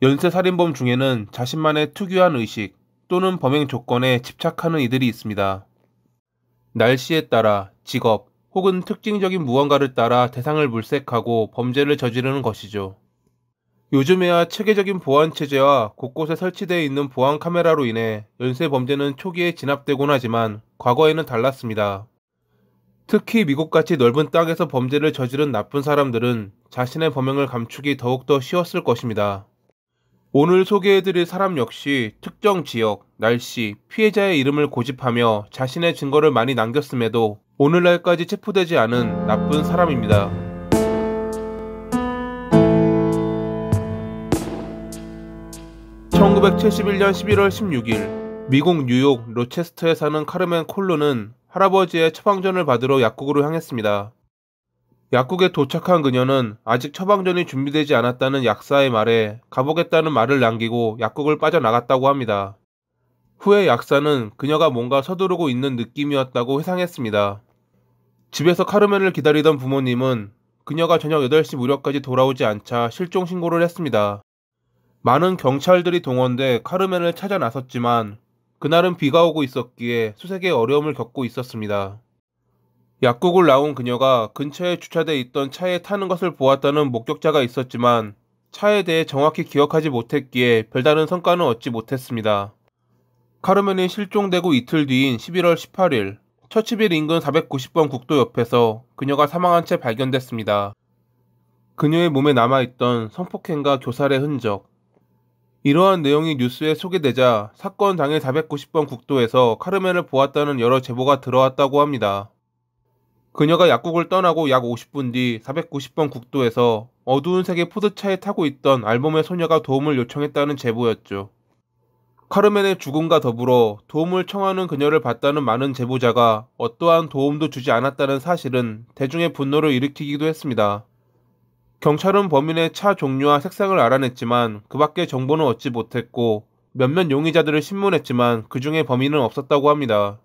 연쇄살인범 중에는 자신만의 특유한 의식 또는 범행 조건에 집착하는 이들이 있습니다. 날씨에 따라 직업 혹은 특징적인 무언가를 따라 대상을 물색하고 범죄를 저지르는 것이죠. 요즘에야 체계적인 보안 체제와 곳곳에 설치되어 있는 보안 카메라로 인해 연쇄 범죄는 초기에 진압되곤 하지만 과거에는 달랐습니다. 특히 미국같이 넓은 땅에서 범죄를 저지른 나쁜 사람들은 자신의 범행을 감추기 더욱더 쉬웠을 것입니다. 오늘 소개해드릴 사람 역시 특정 지역, 날씨, 피해자의 이름을 고집하며 자신의 증거를 많이 남겼음에도 오늘날까지 체포되지 않은 나쁜 사람입니다. 1971년 11월 16일 미국 뉴욕 로체스터에 사는 카르멘 콜로는 할아버지의 처방전을 받으러 약국으로 향했습니다. 약국에 도착한 그녀는 아직 처방전이 준비되지 않았다는 약사의 말에 가보겠다는 말을 남기고 약국을 빠져나갔다고 합니다. 후에 약사는 그녀가 뭔가 서두르고 있는 느낌이었다고 회상했습니다. 집에서 카르멘을 기다리던 부모님은 그녀가 저녁 8시 무렵까지 돌아오지 않자 실종 신고를 했습니다. 많은 경찰들이 동원돼 카르멘을 찾아 나섰지만 그날은 비가 오고 있었기에 수색에 어려움을 겪고 있었습니다. 약국을 나온 그녀가 근처에 주차돼 있던 차에 타는 것을 보았다는 목격자가 있었지만 차에 대해 정확히 기억하지 못했기에 별다른 성과는 얻지 못했습니다. 카르멘이 실종되고 이틀 뒤인 11월 18일 처치빌 인근 490번 국도 옆에서 그녀가 사망한 채 발견됐습니다. 그녀의 몸에 남아있던 성폭행과 교살의 흔적. 이러한 내용이 뉴스에 소개되자 사건 당일 490번 국도에서 카르멘을 보았다는 여러 제보가 들어왔다고 합니다. 그녀가 약국을 떠나고 약 50분 뒤 490번 국도에서 어두운 색의 포드차에 타고 있던 알몸의 소녀가 도움을 요청했다는 제보였죠. 카르멘의 죽음과 더불어 도움을 청하는 그녀를 봤다는 많은 제보자가 어떠한 도움도 주지 않았다는 사실은 대중의 분노를 일으키기도 했습니다. 경찰은 범인의 차 종류와 색상을 알아냈지만 그 밖의 정보는 얻지 못했고 몇몇 용의자들을 신문했지만 그 중에 범인은 없었다고 합니다.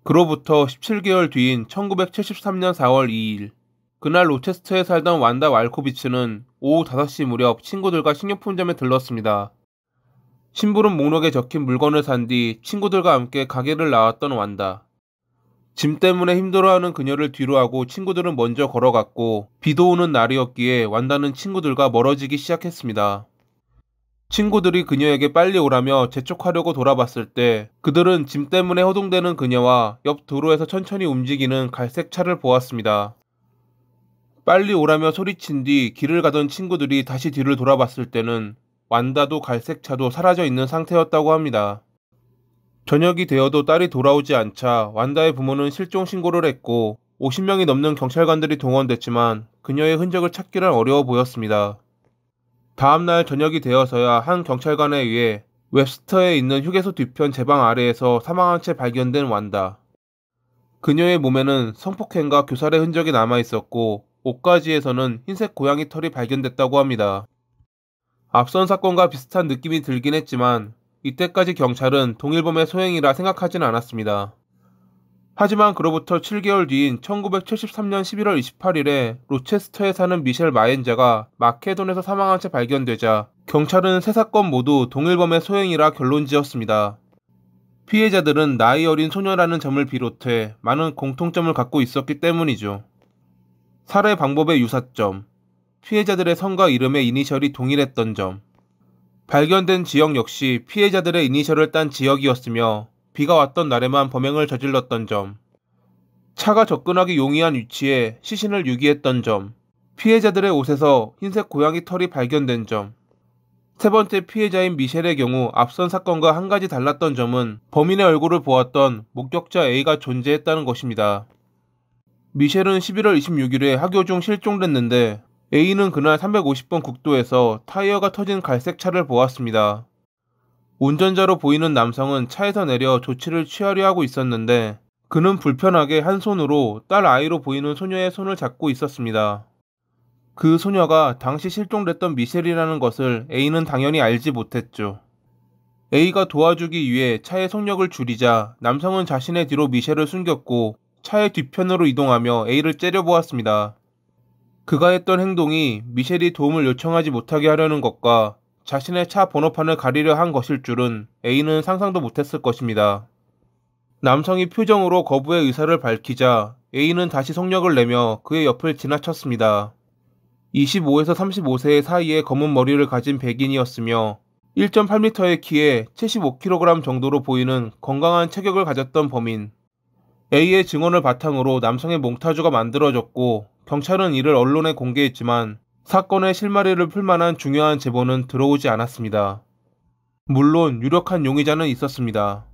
그로부터 17개월 뒤인 1973년 4월 2일 그날 로체스터에 살던 완다 왈코비츠는 오후 5시 무렵 친구들과 식료품점에 들렀습니다. 신부름 목록에 적힌 물건을 산 뒤 친구들과 함께 가게를 나왔던 완다. 짐 때문에 힘들어하는 그녀를 뒤로하고 친구들은 먼저 걸어갔고 비도 오는 날이었기에 완다는 친구들과 멀어지기 시작했습니다. 친구들이 그녀에게 빨리 오라며 재촉하려고 돌아봤을 때 그들은 짐 때문에 허둥대는 그녀와 옆 도로에서 천천히 움직이는 갈색 차를 보았습니다. 빨리 오라며 소리친 뒤 길을 가던 친구들이 다시 뒤를 돌아봤을 때는 완다도 갈색 차도 사라져 있는 상태였다고 합니다. 저녁이 되어도 딸이 돌아오지 않자 완다의 부모는 실종 신고를 했고 50명이 넘는 경찰관들이 동원됐지만 그녀의 흔적을 찾기는 어려워 보였습니다. 다음날 저녁이 되어서야 한 경찰관에 의해 웹스터에 있는 휴게소 뒤편 제방 아래에서 사망한 채 발견된 완다. 그녀의 몸에는 성폭행과 교살의 흔적이 남아있었고 옷가지에서는 흰색 고양이 털이 발견됐다고 합니다. 앞선 사건과 비슷한 느낌이 들긴 했지만 이때까지 경찰은 동일범의 소행이라 생각하진 않았습니다. 하지만 그로부터 7개월 뒤인 1973년 11월 28일에 로체스터에 사는 미셸 마엔자가 마케돈에서 사망한 채 발견되자 경찰은 세 사건 모두 동일범의 소행이라 결론지었습니다. 피해자들은 나이 어린 소녀라는 점을 비롯해 많은 공통점을 갖고 있었기 때문이죠. 살해 방법의 유사점, 피해자들의 성과 이름의 이니셜이 동일했던 점, 발견된 지역 역시 피해자들의 이니셜을 딴 지역이었으며 비가 왔던 날에만 범행을 저질렀던 점, 차가 접근하기 용이한 위치에 시신을 유기했던 점, 피해자들의 옷에서 흰색 고양이 털이 발견된 점, 세 번째 피해자인 미셸의 경우 앞선 사건과 한 가지 달랐던 점은 범인의 얼굴을 보았던 목격자 A가 존재했다는 것입니다. 미셸은 11월 26일에 하교 중 실종됐는데 A는 그날 350번 국도에서 타이어가 터진 갈색 차를 보았습니다. 운전자로 보이는 남성은 차에서 내려 조치를 취하려 하고 있었는데 그는 불편하게 한 손으로 딸 아이로 보이는 소녀의 손을 잡고 있었습니다. 그 소녀가 당시 실종됐던 미셸이라는 것을 A는 당연히 알지 못했죠. A가 도와주기 위해 차의 속력을 줄이자 남성은 자신의 뒤로 미셸을 숨겼고 차의 뒤편으로 이동하며 A를 째려보았습니다. 그가 했던 행동이 미셸이 도움을 요청하지 못하게 하려는 것과 자신의 차 번호판을 가리려 한 것일 줄은 A는 상상도 못했을 것입니다. 남성이 표정으로 거부의 의사를 밝히자 A는 다시 속력을 내며 그의 옆을 지나쳤습니다. 25에서 35세 사이의 검은 머리를 가진 백인이었으며 1.8m의 키에 75kg 정도로 보이는 건강한 체격을 가졌던 범인. A의 증언을 바탕으로 남성의 몽타주가 만들어졌고 경찰은 이를 언론에 공개했지만 사건의 실마리를 풀 만한 중요한 제보는 들어오지 않았습니다. 물론 유력한 용의자는 있었습니다.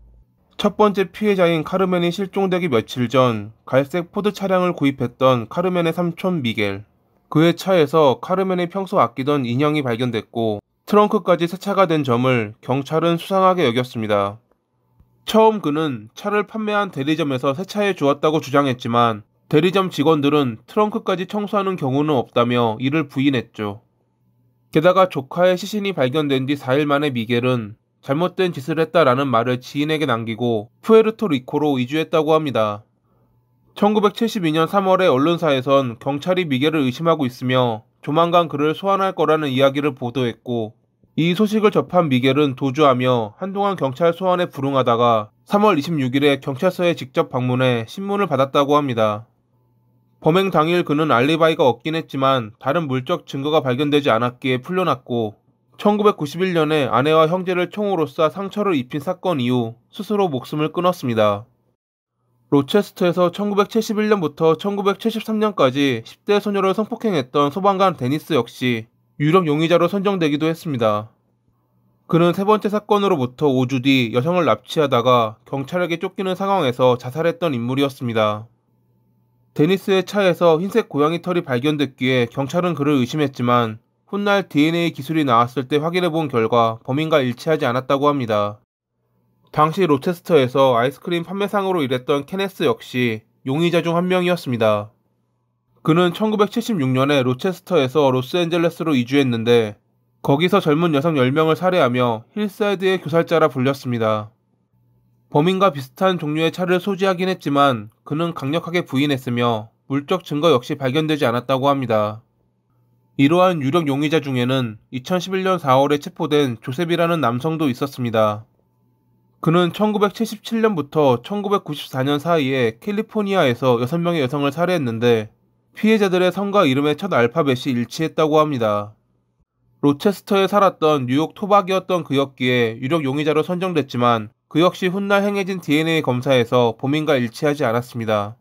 첫 번째 피해자인 카르멘이 실종되기 며칠 전 갈색 포드 차량을 구입했던 카르멘의 삼촌 미겔. 그의 차에서 카르멘이 평소 아끼던 인형이 발견됐고 트렁크까지 세차가 된 점을 경찰은 수상하게 여겼습니다. 처음 그는 차를 판매한 대리점에서 세차해 주었다고 주장했지만 대리점 직원들은 트렁크까지 청소하는 경우는 없다며 이를 부인했죠. 게다가 조카의 시신이 발견된 뒤 4일 만에 미겔은 잘못된 짓을 했다라는 말을 지인에게 남기고 푸에르토리코로 이주했다고 합니다. 1972년 3월에 언론사에선 경찰이 미겔을 의심하고 있으며 조만간 그를 소환할 거라는 이야기를 보도했고 이 소식을 접한 미겔은 도주하며 한동안 경찰 소환에 불응하다가 3월 26일에 경찰서에 직접 방문해 신문을 받았다고 합니다. 범행 당일 그는 알리바이가 없긴 했지만 다른 물적 증거가 발견되지 않았기에 풀려났고 1991년에 아내와 형제를 총으로 쏴 상처를 입힌 사건 이후 스스로 목숨을 끊었습니다. 로체스터에서 1971년부터 1973년까지 10대 소녀를 성폭행했던 소방관 데니스 역시 유력 용의자로 선정되기도 했습니다. 그는 세 번째 사건으로부터 5주 뒤 여성을 납치하다가 경찰에게 쫓기는 상황에서 자살했던 인물이었습니다. 데니스의 차에서 흰색 고양이 털이 발견됐기에 경찰은 그를 의심했지만 훗날 DNA 기술이 나왔을 때 확인해본 결과 범인과 일치하지 않았다고 합니다. 당시 로체스터에서 아이스크림 판매상으로 일했던 케네스 역시 용의자 중 한 명이었습니다. 그는 1976년에 로체스터에서 로스앤젤레스로 이주했는데 거기서 젊은 여성 10명을 살해하며 힐사이드의 교살자라 불렸습니다. 범인과 비슷한 종류의 차를 소지하긴 했지만 그는 강력하게 부인했으며 물적 증거 역시 발견되지 않았다고 합니다. 이러한 유력 용의자 중에는 2011년 4월에 체포된 조셉이라는 남성도 있었습니다. 그는 1977년부터 1994년 사이에 캘리포니아에서 6명의 여성을 살해했는데 피해자들의 성과 이름의 첫 알파벳이 일치했다고 합니다. 로체스터에 살았던 뉴욕 토박이었던 그였기에 유력 용의자로 선정됐지만 그 역시 훗날 행해진 DNA 검사에서 범인과 일치하지 않았습니다.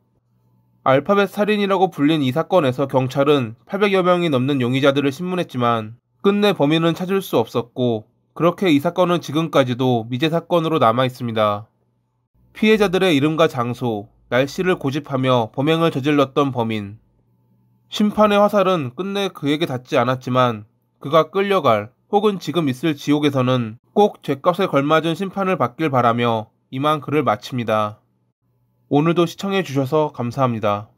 알파벳 살인이라고 불린 이 사건에서 경찰은 800여 명이 넘는 용의자들을 신문했지만 끝내 범인은 찾을 수 없었고 그렇게 이 사건은 지금까지도 미제 사건으로 남아 있습니다. 피해자들의 이름과 장소, 날씨를 고집하며 범행을 저질렀던 범인. 심판의 화살은 끝내 그에게 닿지 않았지만 그가 끌려갈 혹은 지금 있을 지옥에서는 꼭 죄값에 걸맞은 심판을 받길 바라며 이만 글을 마칩니다. 오늘도 시청해주셔서 감사합니다.